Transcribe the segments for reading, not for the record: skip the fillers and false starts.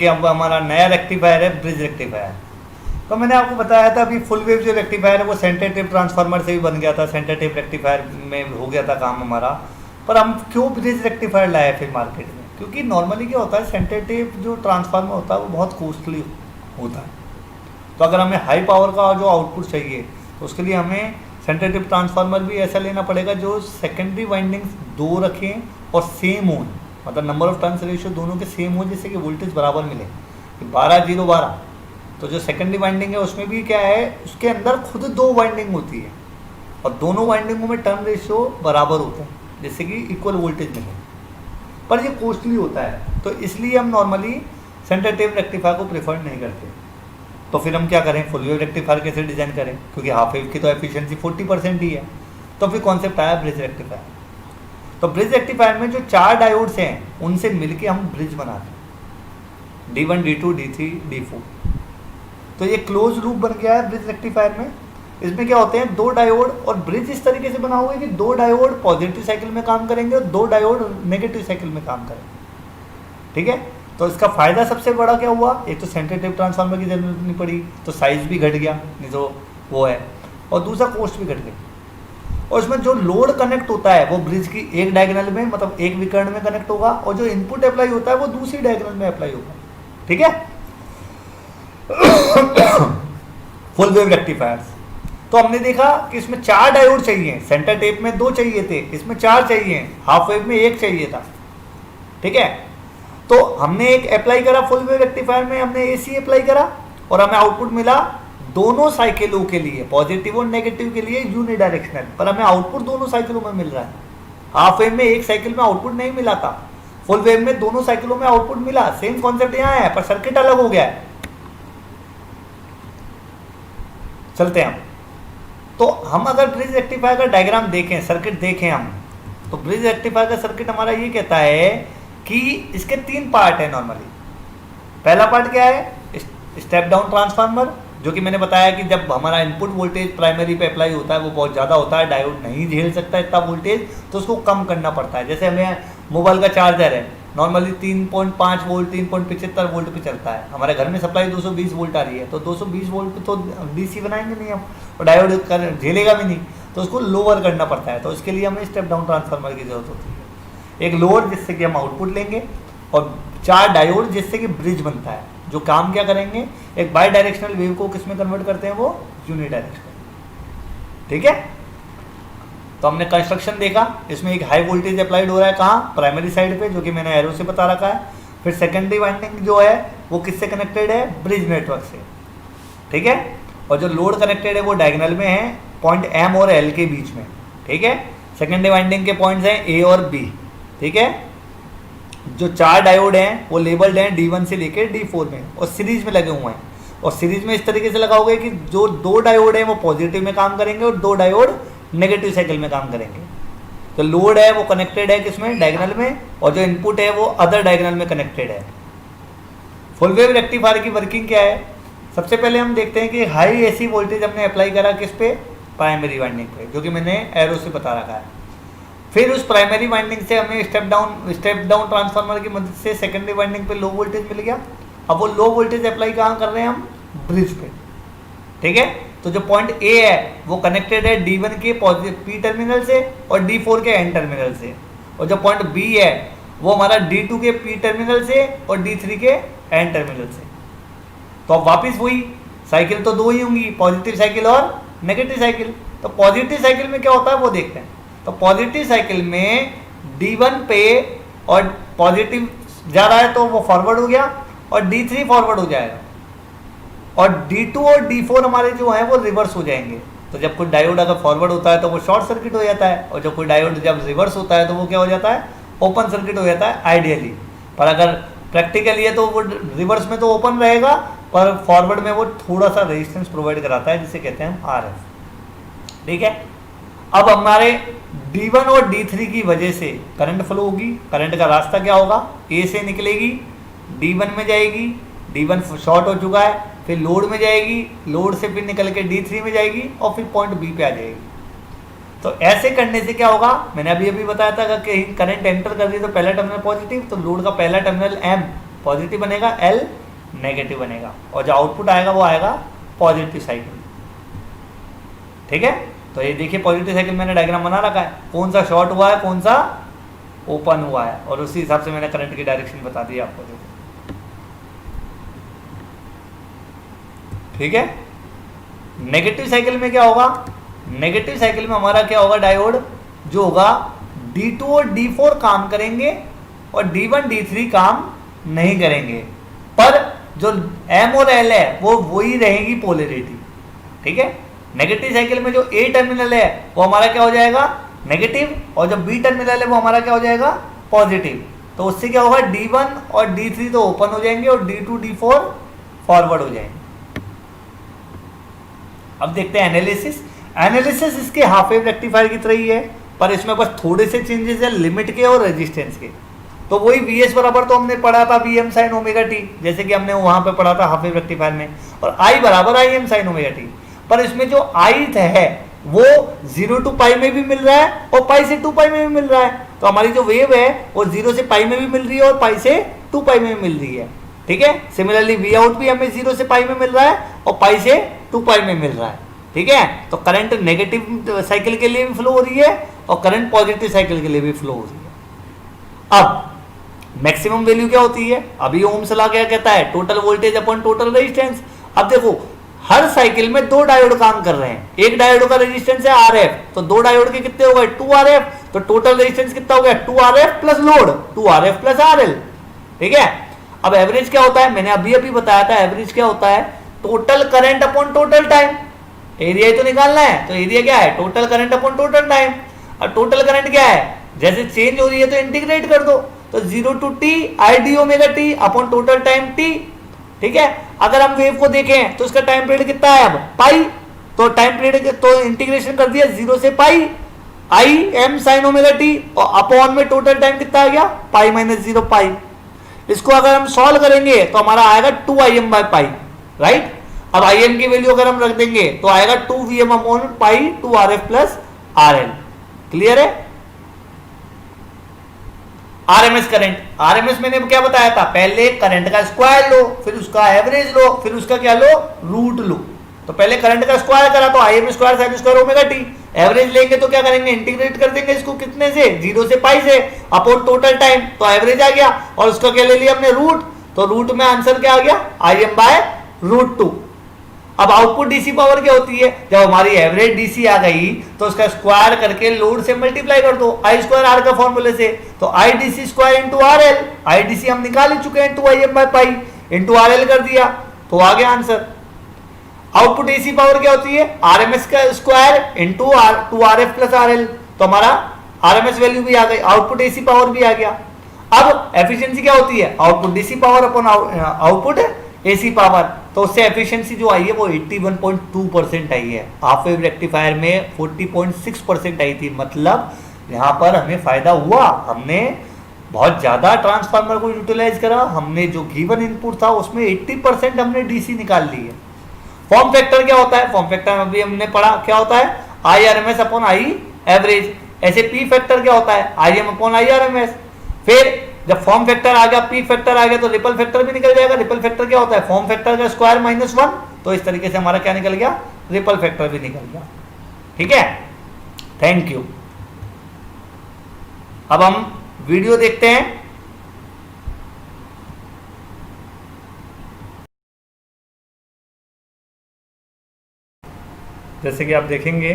कि अब हमारा नया रेक्टिफायर है ब्रिज रेक्टिफायर। तो मैंने आपको बताया था अभी फुल वेव जो रेक्टिफायर है वो सेंटर टेप ट्रांसफार्मर से भी बन गया था, सेंटर टेप रेक्टिफायर में हो गया था काम हमारा। पर हम क्यों ब्रिज रेक्टिफायर लाए फिर मार्केट में? क्योंकि नॉर्मली क्या होता है, सेंटर टेप जो ट्रांसफार्मर होता है वो बहुत कॉस्टली होता है। तो अगर हमें हाई पावर का जो आउटपुट चाहिए तो उसके लिए हमें सेंटर टेप ट्रांसफार्मर भी ऐसा लेना पड़ेगा जो सेकेंडरी वाइंडिंग्स दो रखें और सेम हो, मतलब नंबर ऑफ टर्न्स रेशियो दोनों के सेम हो, जिससे कि वोल्टेज बराबर मिले। 12-0-12 तो जो सेकेंडरी वाइंडिंग है उसमें भी क्या है, उसके अंदर खुद दो वाइंडिंग होती है और दोनों वाइंडिंगों में टर्न रेशियो बराबर होता है, जिससे कि इक्वल वोल्टेज मिले। पर ये कॉस्टली होता है, तो इसलिए हम नॉर्मली सेंटर टेप रेक्टिफायर को प्रेफर नहीं करते। तो फिर हम क्या करें, फुल वेव रेक्टिफायर कैसे डिजाइन करें, क्योंकि हाफ वेव की तो एफिशिएंसी 40% ही है। तो फिर कॉन्सेप्ट आया ब्रिज रेक्टिफायर। तो ब्रिज रेक्टिफायर में जो 4 डायोड्स हैं उनसे मिलके हम ब्रिज बनाते हैं, D1 D2 D3 D4। तो ये क्लोज लूप बन गया है ब्रिज रेक्टिफायर में। इसमें क्या होते हैं, 2 डायोड, और ब्रिज इस तरीके से बना हुआ है कि 2 डायोड पॉजिटिव साइकिल में काम करेंगे और 2 डायोड नेगेटिव साइकिल में काम करेंगे। ठीक है, तो इसका फायदा सबसे बड़ा क्या हुआ, एक तो सेंटर टेप ट्रांसफार्मर की जरूरत नहीं पड़ी, तो साइज भी घट गया, नहीं तो वो है, और दूसरा कॉस्ट भी घट गई। और इसमें जो लोड कनेक्ट होता है वो ब्रिज की एक डायगोनल में, मतलब एक विकर्ण में कनेक्ट होगा, और जो इनपुट अप्लाई होता है वो दूसरी डायगोनल में अप्लाई होगा। ठीक है, फुल वेव रेक्टिफायर्स। तो हमने देखा कि इसमें 4 डायोड चाहिए, सेंटर टेप में 2 चाहिए थे, इसमें 4 चाहिए, हाफ वेव में 1 चाहिए था। ठीक है, तो हमने एक अप्लाई करा फुल वेव रेक्टिफायर में, हमने AC अप्लाई करा और हमें आउटपुट मिला दोनों साइकिलों के लिए, पॉजिटिव और नेगेटिव के लिए यूनिडायरेक्शनल, पर हमें आउटपुट दोनों साइकिलों में मिल रहा है। हाफ वेव में एक साइकिल में आउटपुट नहीं मिला था, फुल वेव में दोनों साइकिलों में आउटपुट मिला। सेम कॉन्सेप्ट यहाँ है, पर सर्किट अलग हो गया है। चलते हैं हम, तो हम अगर ब्रिज रेक्टिफायर का डायग्राम देखें, सर्किट देखें हम, तो ब्रिज रेक्टिफायर का सर्किट हमारा ये कहता है कि इसके 3 पार्ट है नॉर्मली। पहला पार्ट क्या है, स्टेप डाउन ट्रांसफार्मर, जो कि मैंने बताया कि जब हमारा इनपुट वोल्टेज प्राइमरी पे अप्लाई होता है वो बहुत ज़्यादा होता है, डायोड नहीं झेल सकता इतना वोल्टेज, तो उसको कम करना पड़ता है। जैसे हमें मोबाइल का चार्जर है, नॉर्मली 3.5 वोल्ट 3.75 वोल्ट पे चलता है, हमारे घर में सप्लाई 220 वोल्ट आ रही है, तो 220 वोल्ट पे तो DC बनाएंगे नहीं हम, और डायोड झेलेगा भी नहीं, तो उसको लोअर करना पड़ता है। तो इसके लिए हमें स्टेप डाउन ट्रांसफार्मर की जरूरत होती है। एक लोअर जिससे कि हम आउटपुट लेंगे, और 4 डायोड जिससे कि ब्रिज बनता है, जो काम क्या करेंगे, एक बाई डायरेक्शनल वेव को किस में कन्वर्ट करते हैं, वो यूनिडायरेक्शनल। ठीक है, तो हमने कंस्ट्रक्शन देखा, इसमें एक हाई वोल्टेज अप्लाइड हो रहा है, कहाँ, प्राइमरी साइड पे, जो कि मैंने एरो से बता रखा है। फिर सेकेंडरी वाइंडिंग जो है वो किससे कनेक्टेड है, ब्रिज नेटवर्क से। ठीक है, और जो लोड कनेक्टेड है वो डायगोनल में है, पॉइंट M और L के बीच में। ठीक है, सेकेंडरी वाइंडिंग के पॉइंट्स हैं A और B। ठीक है, जो 4 डायोड हैं वो लेबल्ड हैं D1 से लेकर D4 में, और सीरीज में लगे हुए हैं। और सीरीज में इस तरीके से लगाओगे कि जो 2 डायोड हैं वो पॉजिटिव में काम करेंगे और 2 डायोड नेगेटिव साइकिल में काम करेंगे। तो लोड है वो कनेक्टेड है किसमें, डायगोनल में, और जो इनपुट है वो अदर डायगोनल में कनेक्टेड है। फुल वेव रेक्टिफायर की वर्किंग क्या है, सबसे पहले हम देखते हैं कि हाई AC वोल्टेज हमने अप्लाई करा किस पे, प्राइमरी वाइंडिंग पे, जो कि मैंने एरो से बता रखा है। फिर उस प्राइमरी वाइंडिंग से हमें स्टेप डाउन ट्रांसफार्मर की मदद से सेकेंडरी वाइंडिंग पे लो वोल्टेज मिल गया। अब वो लो वोल्टेज अप्लाई कहाँ कर रहे हैं हम, ब्रिज पे। ठीक है, तो जो पॉइंट A है वो कनेक्टेड है D1 के P टर्मिनल से और D4 के N टर्मिनल से, और जो पॉइंट B है वो हमारा D2 के P टर्मिनल से और D3 के N टर्मिनल से। तो अब वापस वही साइकिल तो 2 ही होंगी, पॉजिटिव साइकिल और नेगेटिव साइकिल। तो पॉजिटिव साइकिल में क्या होता है वो देखते हैं। तो पॉजिटिव साइकिल में D1 पे और पॉजिटिव जा रहा है तो वो फॉरवर्ड हो गया, और D3 फॉरवर्ड हो जाएगा, और D2 और D4 हमारे जो हैं वो रिवर्स हो जाएंगे। तो जब कोई डायोड अगर फॉरवर्ड होता है तो वो शॉर्ट सर्किट हो जाता है, और जब कोई डायोड जब रिवर्स होता है तो वो क्या हो जाता है, ओपन सर्किट हो जाता है आइडियली। पर अगर प्रैक्टिकली है तो वो रिवर्स में तो ओपन रहेगा, पर फॉरवर्ड में वो थोड़ा सा रेजिस्टेंस प्रोवाइड कराता है, जिसे कहते हैं हम RF। ठीक है, अब हमारे D1 और D3 की वजह से करंट फ्लो होगी। करंट का रास्ता क्या होगा, A से निकलेगी, D1 में जाएगी, D1 शॉर्ट हो चुका है, फिर लोड में जाएगी, लोड से फिर निकल के D3 में जाएगी, और फिर पॉइंट B पे आ जाएगी। तो ऐसे करने से क्या होगा, मैंने अभी बताया था कि करंट एंटर कर दिया तो पहला टर्मिनल पॉजिटिव, तो लोड का पहला टर्मिनल M पॉजिटिव बनेगा, एल नेगेटिव बनेगा, और जो आउटपुट आएगा वो आएगा पॉजिटिव साइकिल। ठीक है, तो ये देखिए पॉजिटिव साइकिल मैंने डायग्राम बना रखा है, कौन सा शॉर्ट हुआ है कौन सा ओपन हुआ है, और उसी हिसाब से मैंने करंट की डायरेक्शन बता दी आपको। देखो ठीक है, नेगेटिव साइकिल में क्या होगा, नेगेटिव साइकिल में हमारा क्या होगा, डायोड जो होगा D2 और D4 काम करेंगे और D1 D3 काम नहीं करेंगे, पर जो M और L है वो वही रहेगी पोलैरिटी। ठीक है, नेगेटिव साइकिल में जो A टर्मिनल है वो हमारा क्या हो जाएगा नेगेटिव, और जो B टर्मिनल है वो हमारा क्या हो जाएगा पॉजिटिव। तो उससे क्या होगा D1 और D3 तो ओपन हो जाएंगे और D2 D4 फॉरवर्ड हो जाएंगे। अब देखते हैं एनालिसिस। एनालिसिस इसके हाफ वेव रेक्टिफायर की तरह ही है, पर इसमें बस थोड़े से चेंजेस है लिमिट के और रेजिस्टेंस के। तो वही Vs बराबर तो हमने पढ़ा था Vm sin ओमेगा टी, जैसे कि हमने वहां पे पढ़ा था हाफ वेव रेक्टिफायर में, और I बराबर Im sin ओमेगा टी। पर इसमें जो ith है वो 0 to पाई में भी मिल रहा है और पाई से 2 पाई में भी मिल रहा है। तो हमारी जो वेव है वो 0 से पाई में भी मिल रही है और पाई से 2 पाई में भी मिल रही है। ठीक है, सिमिलरली वी आउट भी हमें 0 से पाई में मिल रहा है और पाई से 2 पाई में मिल रहा है। ठीक है, तो करंट नेगेटिव साइकिल के लिए भी फ्लो हो रही है और करंट पॉजिटिव साइकिल के लिए भी फ्लो हो रही है। अब मैक्सिमम वैल्यू क्या होती है, अभी ओम्स लॉ क्या कहता है, total voltage upon total resistance. अब देखो हर साइकिल में 2 डायोड काम कर रहे हैं, एक डायोड का रेजिस्टेंस है Rf, तो 2 डायोड के कितने हो गए 2Rf, तो टोटल रेजिस्टेंस कितना हो गया 2Rf plus load 2Rf plus RL। ठीक है, अब एवरेज क्या होता है, मैंने अभी अभी बताया था एवरेज क्या होता है, total current upon total time. Area ही तो निकालना है, तो एरिया क्या है total current upon total time. और टोटल करंट क्या है, जैसे चेंज हो रही है तो इंटीग्रेट कर दो, तो 0 to t I d omega t upon total time t। ठीक है, अगर हम वेव को देखें तो इसका टाइम पीरियड कितना है अब पाई, तो टाइम पीरियड तो इंटीग्रेशन कर दिया 0 से pi I M sine omega T, और अपॉन में टोटल टाइम कितना आ गया पाई माइनस 0 पाई। इसको अगर हम सॉल्व करेंगे तो हमारा आएगा 2Im बाय पाई, राइट। अब Im की वैल्यू अगर हम रख देंगे तो आएगा 2Vm upon pi 2Rf plus RL। Clear है। आरएमएस करंट, आरएमएस मैंने क्या बताया था, पहले करंट का स्क्वायर लो, फिर उसका एवरेज लो, फिर उसका क्या लो रूट लो। तो पहले करंट का स्क्वायर करा तो Im square sine square omega T, average लेंगे तो क्या करेंगे इंटीग्रेट कर देंगे इसको कितने से 0 से पाई से अपॉन टोटल टाइम, तो एवरेज आ गया, और उसका क्या ले लिया हमने रूट, तो रूट में आंसर क्या आ गया Im बाय रूट 2। अब आउटपुट डीसी पावर क्या होती है, जब हमारी एवरेज डीसी आ गई तो उसका स्क्वायर करके लोड से मल्टीप्लाई कर दो आई स्क्वायर आर का फॉर्मूले से, तो I DC square into R L, I DC हम निकाल ही चुके हैं 2Im by pi into R L कर दिया, तो आ गया आंसर। आउटपुट एसी पावर क्या होती है आरएमएस का square into two R F plus R L, तो हमारा आरएमएस वैल्यू भी आ गई, आउटपुट एसी पावर भी आ गया। अब एफिशिएंसी क्या होती है output DC power upon output AC power, तो उससे एफिशिएंसी जो आई है वो 81.2% आई है। हाफ वेव रेक्टिफायर में 40.6% आई थी, मतलब यहाँ पर हमें फायदा हुआ, हमने बहुत ज्यादा ट्रांसफार्मर को यूटिलाइज करा, हमने जो गिवन इनपुट था उसमें 80% हमने डीसी निकाल ली है। फॉर्म फैक्टर क्या होता है, फॉर्म फैक्टर में भी हमने पढ़ा क्या होता है I R M S upon I average, ऐसे पी फैक्टर क्या होता है I M upon I R M S. फिर जब फॉर्म फैक्टर आ गया पी फैक्टर आ गया तो रिपल फैक्टर भी निकल जाएगा, रिपल फैक्टर क्या होता है फॉर्म फैक्टर का स्क्वायर माइनस 1, तो इस तरीके से हमारा क्या निकल गया रिपल फैक्टर भी निकल गया। ठीक है, थैंक यू। अब हम वीडियो देखते हैं। जैसे कि आप देखेंगे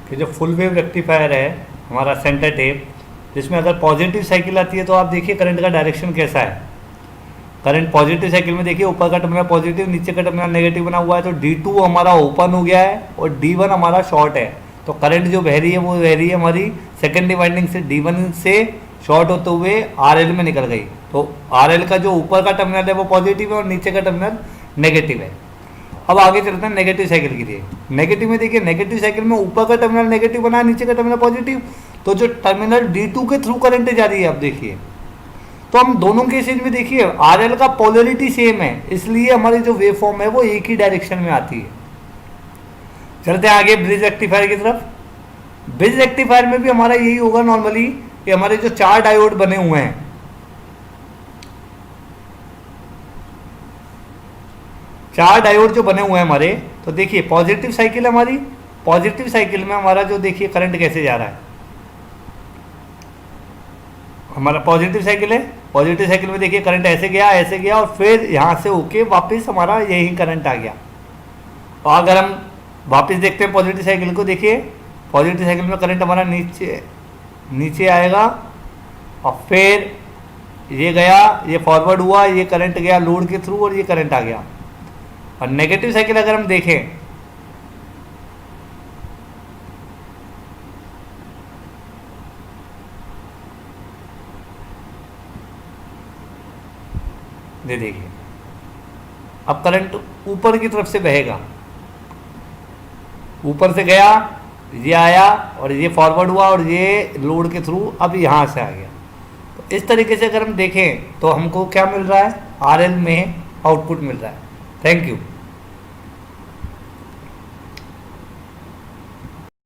कि जो फुल वेव रेक्टिफायर है हमारा सेंटर टेप, जिसमें अगर पॉजिटिव साइकिल आती है तो आप देखिए करंट का डायरेक्शन कैसा है। करंट पॉजिटिव साइकिल में देखिए ऊपर का टर्मिनल पॉजिटिव नीचे का टर्मिनल नेगेटिव बना हुआ है, तो D2 हमारा ओपन हो गया है और D1 हमारा शॉर्ट है, तो करंट जो बह रही है वो बह रही है हमारी सेकेंडरी वाइंडिंग से D1 से शॉर्ट होते हुए RL में निकल गई। तो RL का जो ऊपर का टर्मिनल है वो पॉजिटिव है और नीचे का टर्मिनल नेगेटिव है। अब आगे चलते हैं नेगेटिव साइकिल के लिए। नेगेटिव में देखिए नेगेटिव साइकिल में ऊपर का टर्मिनल नेगेटिव बना है, नीचे का टर्मिनल पॉजिटिव, तो जो टर्मिनल D2 के थ्रू करंट जा रही है अब देखिए, तो हम दोनों केसेज में देखिए RL का पोलैरिटी सेम है, इसलिए हमारी जो वेव फॉर्म है वो एक ही डायरेक्शन में आती है। चलते हैं आगे ब्रिज रेक्टिफायर की तरफ। ब्रिज रेक्टिफायर में भी हमारा यही होगा नॉर्मली कि हमारे जो 4 डायोड बने हुए हैं, 4 डायोड जो बने हुए हैं हमारे, तो देखिए पॉजिटिव साइकिल हमारी, पॉजिटिव साइकिल में हमारा जो देखिए करंट कैसे जा रहा है, हमारा पॉजिटिव साइकिल है, पॉजिटिव साइकिल में देखिए करंट ऐसे गया और फिर यहाँ से होके वापस हमारा यही करंट आ गया। और अगर हम वापस देखते हैं पॉजिटिव साइकिल को, देखिए पॉजिटिव साइकिल में करंट हमारा नीचे आएगा और फिर ये गया, ये फॉरवर्ड हुआ, ये करंट गया लोड के थ्रू और ये करंट आ गया। और नेगेटिव साइकिल अगर हम देखें, ये देखिए अब करंट ऊपर की तरफ से बहेगा, ऊपर से गया, ये आया और ये फॉरवर्ड हुआ और ये लोड के थ्रू अब यहाँ से आ गया। तो इस तरीके से अगर हम देखें तो हमको क्या मिल रहा है, आरएल में आउटपुट मिल रहा है। Thank you.